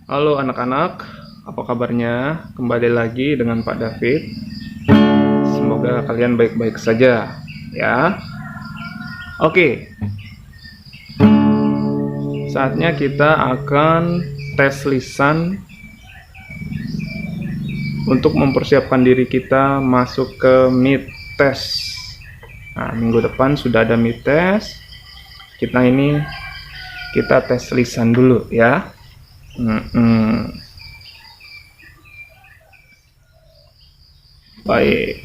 Halo anak-anak, apa kabarnya? Kembali lagi dengan Pak David. Semoga kalian baik-baik saja, ya. Oke, saatnya kita akan tes lisan untuk mempersiapkan diri kita masuk ke mid test. Nah, minggu depan sudah ada mid test. Kita tes lisan dulu, ya. Baik.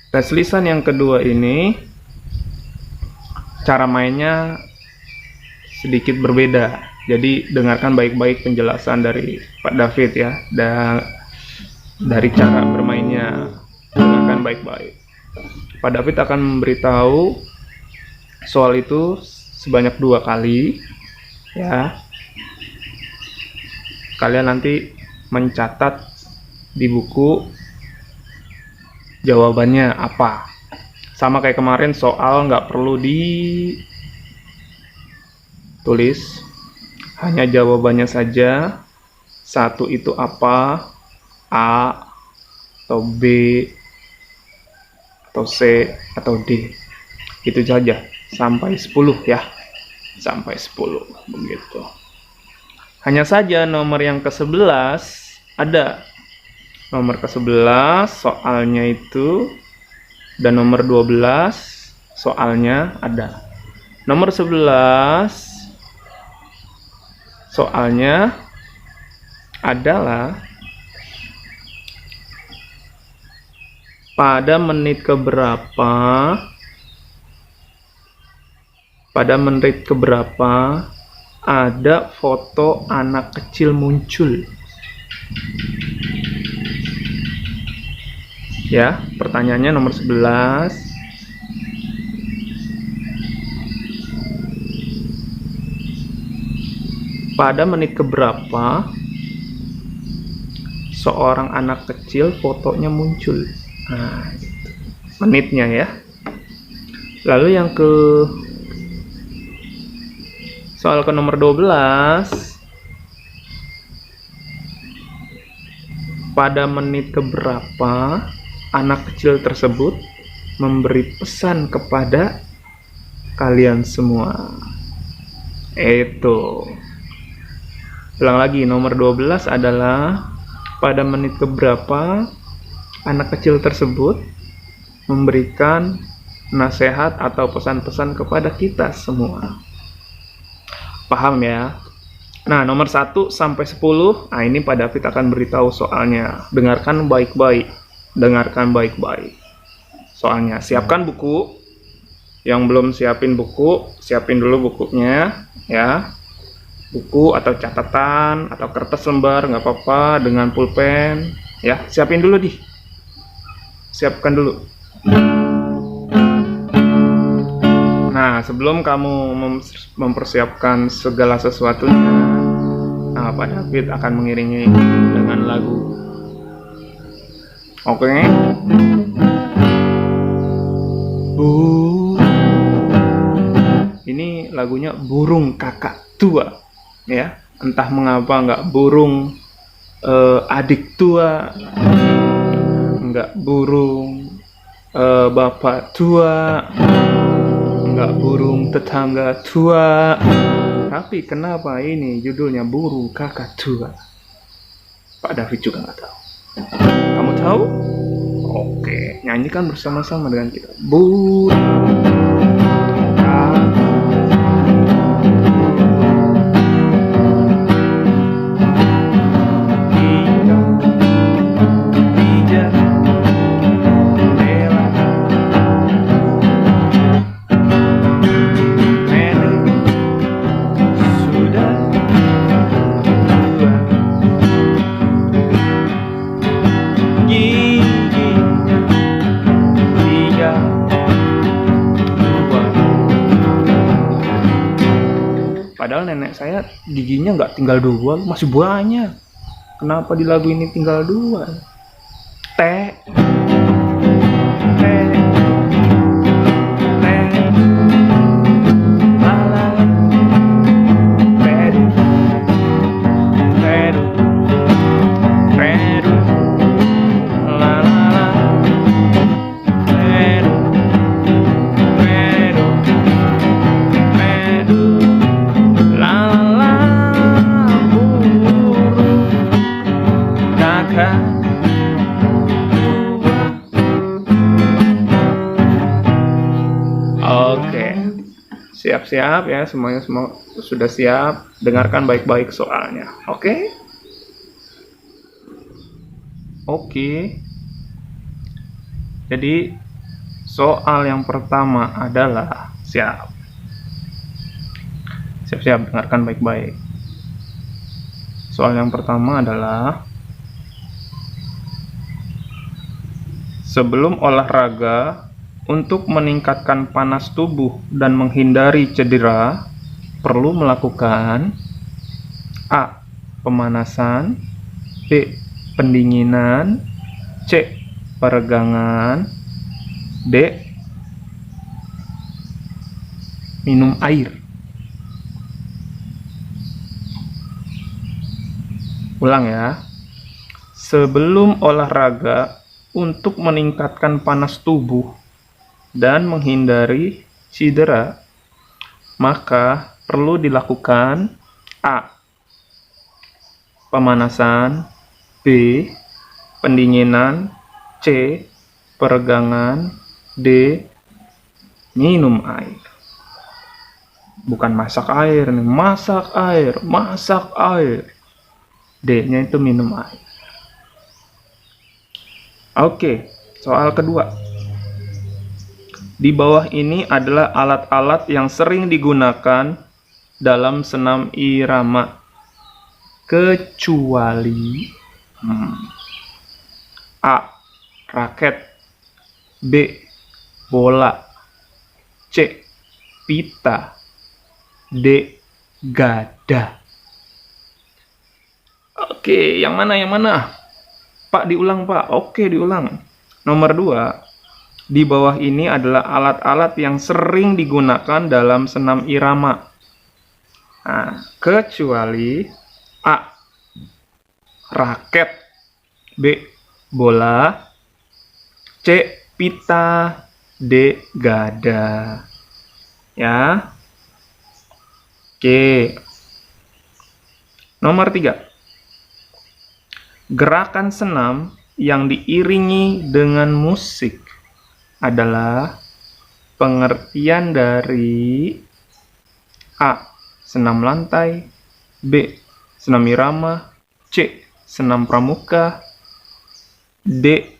Tes lisan yang kedua ini cara mainnya sedikit berbeda. Jadi dengarkan baik-baik penjelasan dari Pak David ya. Dan dari cara bermainnya dengarkan baik-baik. Pak David akan memberitahu soal itu sebanyak 2 kali ya. Kalian nanti mencatat di buku jawabannya apa. Sama kayak kemarin, soal nggak perlu ditulis, hanya jawabannya saja. 1 itu apa, A atau B atau C atau D, itu saja. Sampai 10 ya, sampai 10 begitu. Hanya saja nomor yang ke-11 ada. Nomor ke-11 soalnya itu, dan nomor 12 soalnya ada. Nomor 11 soalnya adalah pada menit keberapa ada foto anak kecil muncul. Ya, pertanyaannya nomor 11. Pada menit keberapa seorang anak kecil fotonya muncul? Nah, gitu. Menitnya ya. Lalu yang soal ke nomor 12, pada menit keberapa anak kecil tersebut memberi pesan kepada kalian semua? Itu. Ulang lagi, nomor 12 adalah pada menit keberapa anak kecil tersebut memberikan nasihat atau pesan-pesan kepada kita semua. Paham ya? Nah, nomor 1 sampai 10, nah ini Pak David akan beritahu soalnya. Dengarkan baik-baik. Soalnya, siapkan buku. Yang belum siapin buku, siapin dulu bukunya ya. Buku atau catatan atau kertas lembar nggak apa-apa, dengan pulpen ya. Siapin dulu siapkan dulu. Nah, sebelum kamu mempersiapkan segala sesuatunya, nah, Pak David akan mengiringi dengan lagu. Oke? Ini lagunya Burung Kakak Tua, ya. Entah mengapa nggak burung adik tua, nggak burung bapak tua, nggak burung tetangga tua, tapi kenapa ini judulnya Burung Kakak Tua? Pak David juga nggak tahu. Kamu tahu? Oke, nyanyikan bersama-sama dengan kita. Burung padahal nenek saya giginya nggak tinggal 2, masih banyak. Kenapa di lagu ini tinggal 2? T la la Siap-siap ya, semuanya semua sudah siap. Dengarkan baik-baik soalnya. Oke? Oke. Jadi soal yang pertama adalah siap. Siap-siap, dengarkan baik-baik. Soal yang pertama adalah sebelum olahraga, untuk meningkatkan panas tubuh dan menghindari cedera, perlu melakukan A. Pemanasan, B. Pendinginan, C. Peregangan, D. Minum air. Ulang ya. Sebelum olahraga, untuk meningkatkan panas tubuh dan menghindari cedera, maka perlu dilakukan A. Pemanasan, B. Pendinginan, C. Peregangan, D. Minum air. Bukan masak air nih, masak air. D-nya itu minum air. Oke, soal kedua. Di bawah ini adalah alat-alat yang sering digunakan dalam senam irama, kecuali A. Raket, B. Bola, C. Pita, D. Gada. Oke, yang mana? Pak, diulang Pak. Oke, diulang. Nomor 2. Di bawah ini adalah alat-alat yang sering digunakan dalam senam irama. Nah, kecuali A. Raket, B. Bola, C. Pita, D. Gada. Ya. Oke. Nomor 3. Gerakan senam yang diiringi dengan musik adalah pengertian dari A. Senam lantai, B. Senam irama, C. Senam pramuka, D.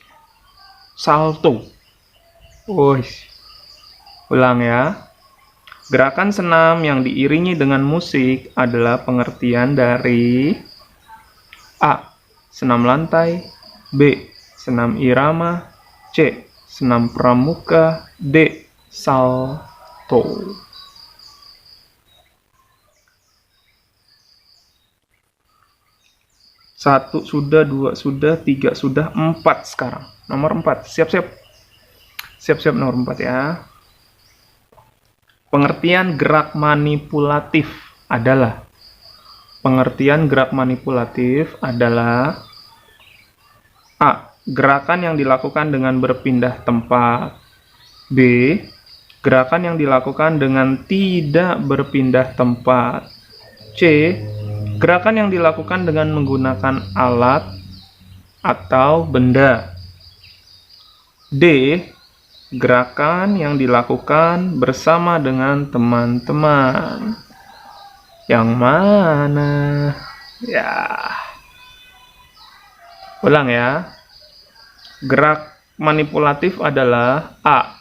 Salto. Ulang ya. Gerakan senam yang diiringi dengan musik adalah pengertian dari A. Senam lantai, B. Senam irama, C. Senam pramuka, D. Salto. Satu sudah, 2 sudah, 3 sudah, 4 sekarang. Nomor 4, siap-siap. Siap-siap nomor 4 ya. Pengertian gerak manipulatif adalah A. Gerakan yang dilakukan dengan berpindah tempat. B. Gerakan yang dilakukan dengan tidak berpindah tempat. C. Gerakan yang dilakukan dengan menggunakan alat atau benda. D. Gerakan yang dilakukan bersama dengan teman-teman. Yang mana? Ya. Ulang ya. Gerak manipulatif adalah A.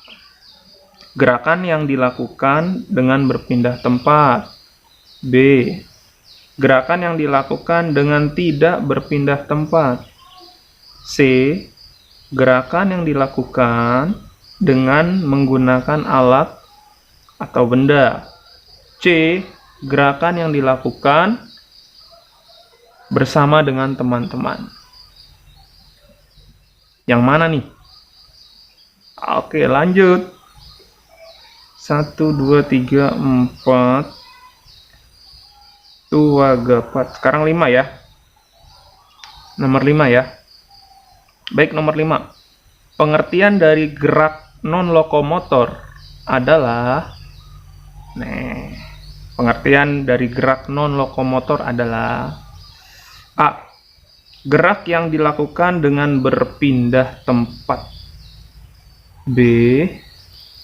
Gerakan yang dilakukan dengan berpindah tempat. B. Gerakan yang dilakukan dengan tidak berpindah tempat. C. Gerakan yang dilakukan dengan menggunakan alat atau benda. C. Gerakan yang dilakukan bersama dengan teman-teman. Yang mana nih? Oke, lanjut. 1, 2, 3, 4. Tuh, agak 4. Sekarang 5 ya. Nomor 5 ya. Baik, nomor 5. Pengertian dari gerak non-lokomotor adalah pengertian dari gerak non-lokomotor adalah A. Gerak yang dilakukan dengan berpindah tempat. B.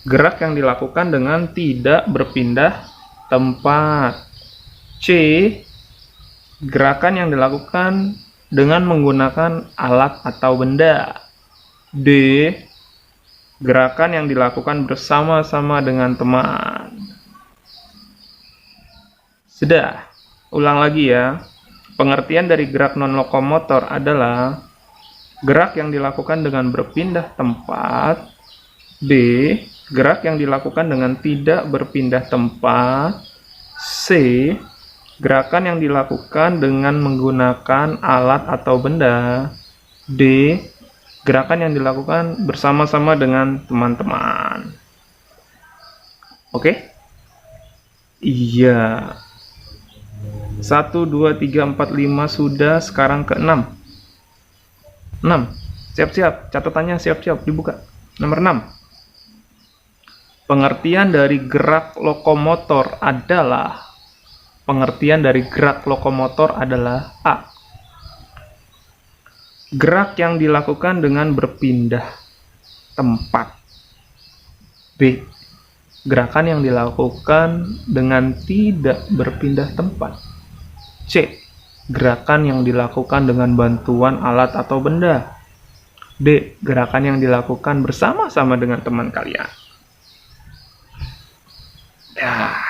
gerak yang dilakukan dengan tidak berpindah tempat. C, gerakan yang dilakukan dengan menggunakan alat atau benda. D, gerakan yang dilakukan bersama-sama dengan teman. Sudah, ulang lagi ya. Pengertian dari gerak non-lokomotor adalah gerak yang dilakukan dengan berpindah tempat. B, gerak yang dilakukan dengan tidak berpindah tempat. C, gerakan yang dilakukan dengan menggunakan alat atau benda. D, gerakan yang dilakukan bersama-sama dengan teman-teman. Oke? Iya. 1, 2, 3, 4, 5 sudah, sekarang ke 6. 6. Siap-siap, catatannya siap-siap dibuka. Nomor 6. Pengertian dari gerak lokomotor adalah A. Gerak yang dilakukan dengan berpindah tempat. B. Gerakan yang dilakukan dengan tidak berpindah tempat. C. Gerakan yang dilakukan dengan bantuan alat atau benda. D. Gerakan yang dilakukan bersama-sama dengan teman kalian. Ya.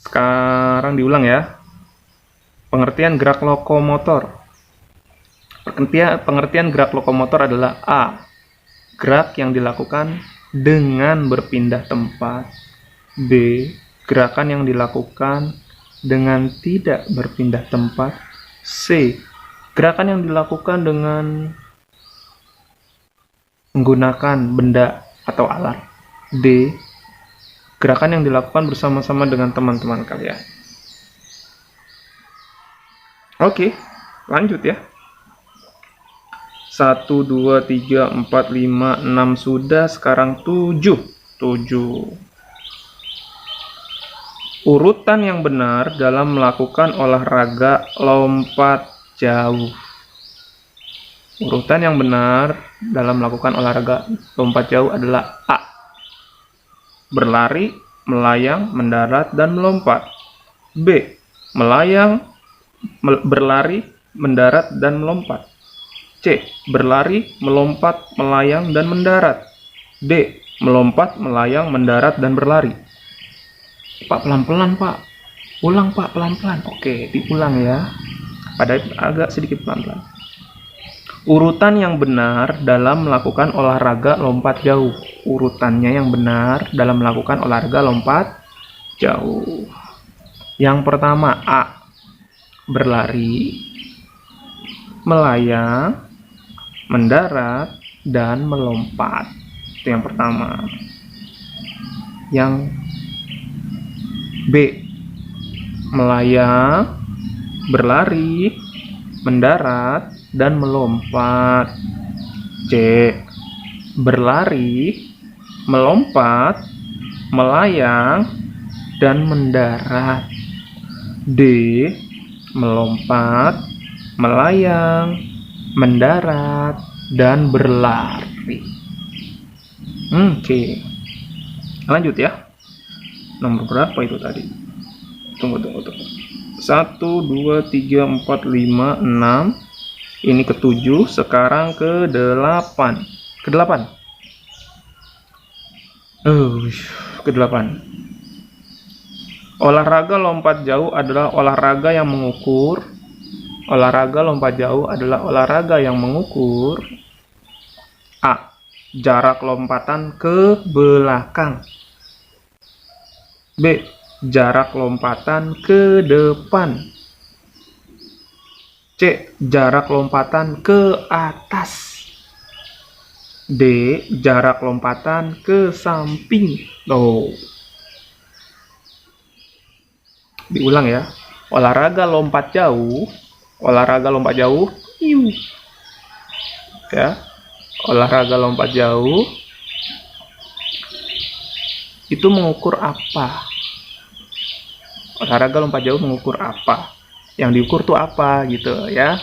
Sekarang diulang ya. Pengertian gerak lokomotor. Pengertian gerak lokomotor adalah A. Gerak yang dilakukan dengan berpindah tempat. B. Gerakan yang dilakukan dengan tidak berpindah tempat. C. Gerakan yang dilakukan dengan menggunakan benda atau alat. D. Gerakan yang dilakukan bersama-sama dengan teman-teman kalian. Oke, lanjut ya. 1, 2, 3, 4, 5, 6 sudah, sekarang 7. Urutan yang benar dalam melakukan olahraga lompat jauh. Urutan yang benar dalam melakukan olahraga lompat jauh adalah A. Berlari, melayang, mendarat, dan melompat. B. Berlari, mendarat, dan melompat. C. Berlari, melompat, melayang, dan mendarat. D. Melompat, melayang, mendarat, dan berlari. Pak, pelan-pelan Pak. Ulang Pak, pelan-pelan. Oke, diulang ya. Pada agak sedikit pelan-pelan. Urutan yang benar dalam melakukan olahraga lompat jauh. Urutannya yang benar dalam melakukan olahraga lompat jauh. Yang pertama A. Berlari, melayang, mendarat, dan melompat. Itu yang pertama. Yang B. Melayang, berlari, mendarat, dan melompat. C. Berlari, melompat, melayang, dan mendarat. D. Melompat, melayang, mendarat, dan berlari. Oke. Lanjut ya. Nomor berapa itu tadi? Tunggu. 1, 2, 3, 4, 5, 6. Ini ke-7, sekarang ke-8. Ke-8. Ke-8. Olahraga lompat jauh adalah olahraga yang mengukur. Olahraga lompat jauh adalah olahraga yang mengukur A. Jarak lompatan ke belakang. B. Jarak lompatan ke depan. C. Jarak lompatan ke atas. D. Jarak lompatan ke samping. Diulang ya. Olahraga lompat jauh. Ya. Olahraga lompat jauh itu mengukur apa? Olahraga lompat jauh mengukur apa? Yang diukur tuh apa gitu ya?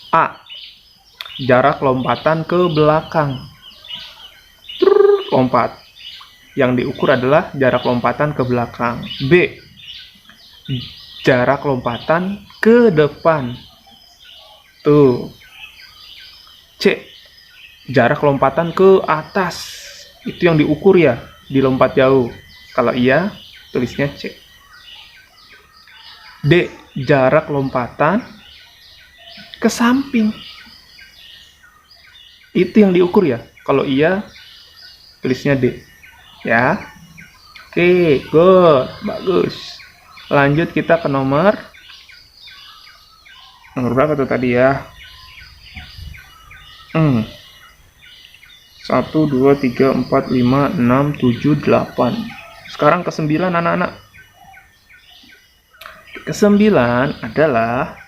A. jarak lompatan ke belakang. Lompat. Yang diukur adalah jarak lompatan ke belakang. B, jarak lompatan ke depan. Tuh. C, jarak lompatan ke atas. Itu yang diukur ya, di lompat jauh. Kalau iya, tulisnya C. D, jarak lompatan ke samping. Itu yang diukur ya. Kalau iya, tulisnya D. Ya. Oke, good. Bagus. Lanjut kita ke nomor berapa tuh tadi ya? 1, 2, 3, 4, 5, 6, 7, 8. Sekarang ke 9 anak-anak. Ke 9 adalah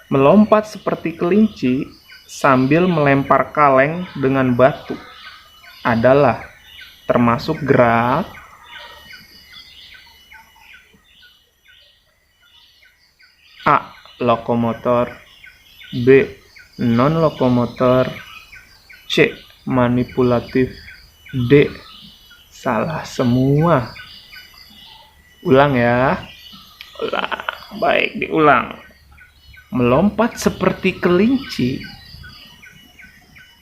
melompat seperti kelinci sambil melempar kaleng dengan batu. Adalah termasuk gerak A, lokomotor, B, non-lokomotor, C, manipulatif, D, salah semua. Ulang ya. Ulang. Baik, diulang. Melompat seperti kelinci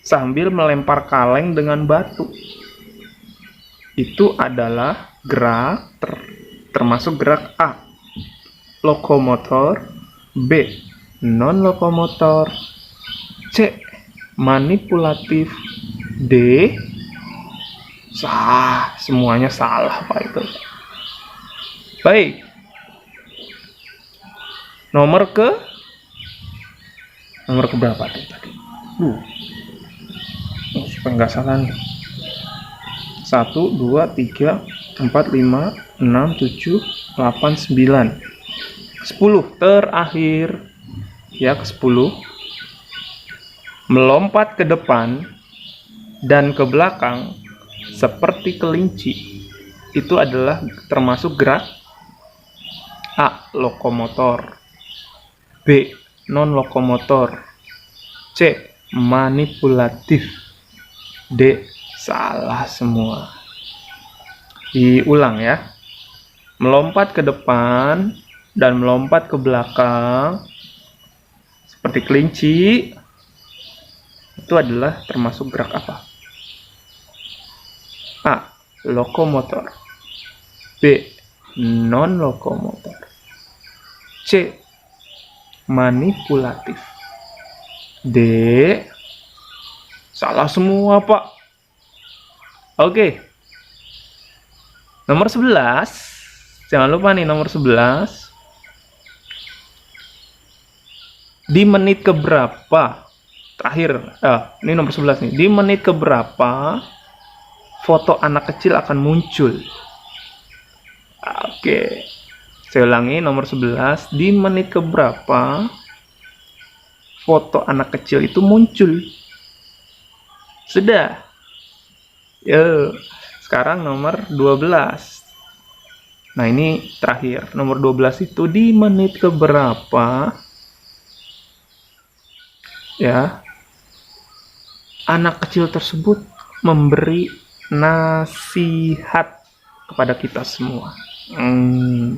sambil melempar kaleng dengan batu. Itu adalah gerak termasuk gerak A, lokomotor, B, non-lokomotor, C, manipulatif, D, semuanya salah Pak itu. Baik, nomor ke berapa tuh tadi? Supaya nggak salah nih. 1, 2, 3, 4, 5, 6, 7, 8, 9, 10 terakhir ya, ke 10. Melompat ke depan dan ke belakang seperti kelinci. Itu adalah termasuk gerak A, lokomotor, B, non-lokomotor, C, manipulatif, D, salah semua. Diulang ya. Melompat ke depan dan melompat ke belakang seperti kelinci itu adalah termasuk gerak apa? A, lokomotor, B, non-lokomotor, C, manipulatif, D, salah semua Pak. Oke. Nomor 11. Jangan lupa nih nomor 11. Di menit keberapa? Terakhir. Ini nomor 11 nih. Di menit keberapa foto anak kecil akan muncul? Oke. Saya ulangi nomor 11. Di menit keberapa foto anak kecil itu muncul? Sudah. Yo, sekarang nomor 12. Nah, ini terakhir. Nomor 12 itu di menit keberapa ya anak kecil tersebut memberi nasihat kepada kita semua.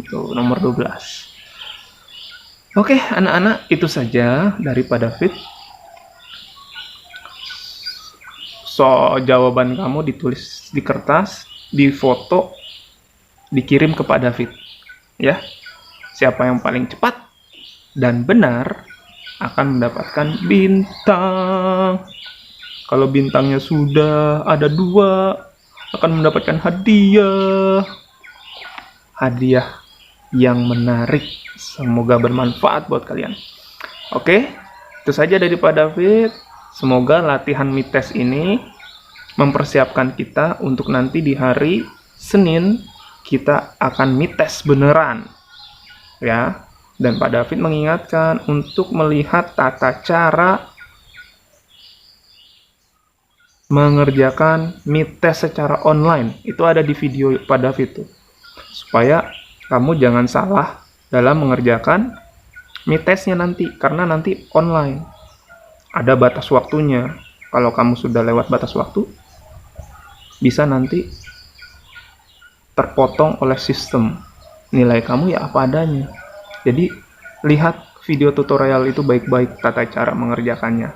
Tuh, nomor 12. Oke, anak-anak, itu saja dari Pak David. Jawaban kamu ditulis di kertas, difoto, dikirim ke Pak David. Ya. Siapa yang paling cepat dan benar akan mendapatkan bintang. Kalau bintangnya sudah ada 2, akan mendapatkan hadiah. Hadiah yang menarik. Semoga bermanfaat buat kalian. Oke, itu saja dari Pak David. Semoga latihan mites ini mempersiapkan kita untuk nanti di hari Senin kita akan mites beneran. Ya. Dan Pak David mengingatkan untuk melihat tata cara mengerjakan mites secara online. Itu ada di video Pak David tuh. Supaya kamu jangan salah dalam mengerjakan mitesnya nanti, karena nanti online. ada batas waktunya. Kalau kamu sudah lewat batas waktu, bisa nanti terpotong oleh sistem. Nilai kamu ya apa adanya. Jadi, lihat video tutorial itu baik-baik, tata cara mengerjakannya.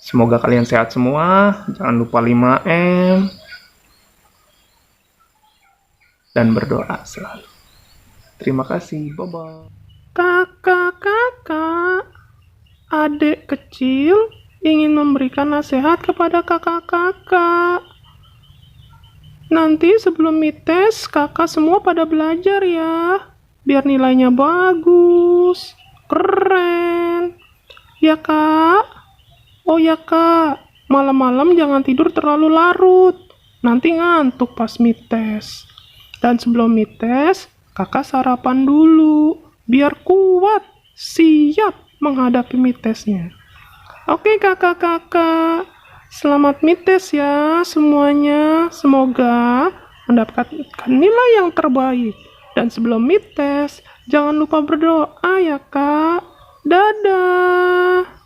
Semoga kalian sehat semua. Jangan lupa 5M. Dan berdoa selalu. Terima kasih. Bye-bye. Kakak, adik kecil ingin memberikan nasihat kepada kakak-kakak. Nanti sebelum mites, kakak semua pada belajar ya. Biar nilainya bagus, keren. Ya kak? Oh ya kak, malam-malam jangan tidur terlalu larut. Nanti ngantuk pas mites. Dan sebelum mites, kakak sarapan dulu. Biar kuat, siap menghadapi mitesnya. Oke kakak-kakak, selamat mites ya semuanya. Semoga mendapatkan nilai yang terbaik. Dan sebelum mites, jangan lupa berdoa ya kak. Dadah.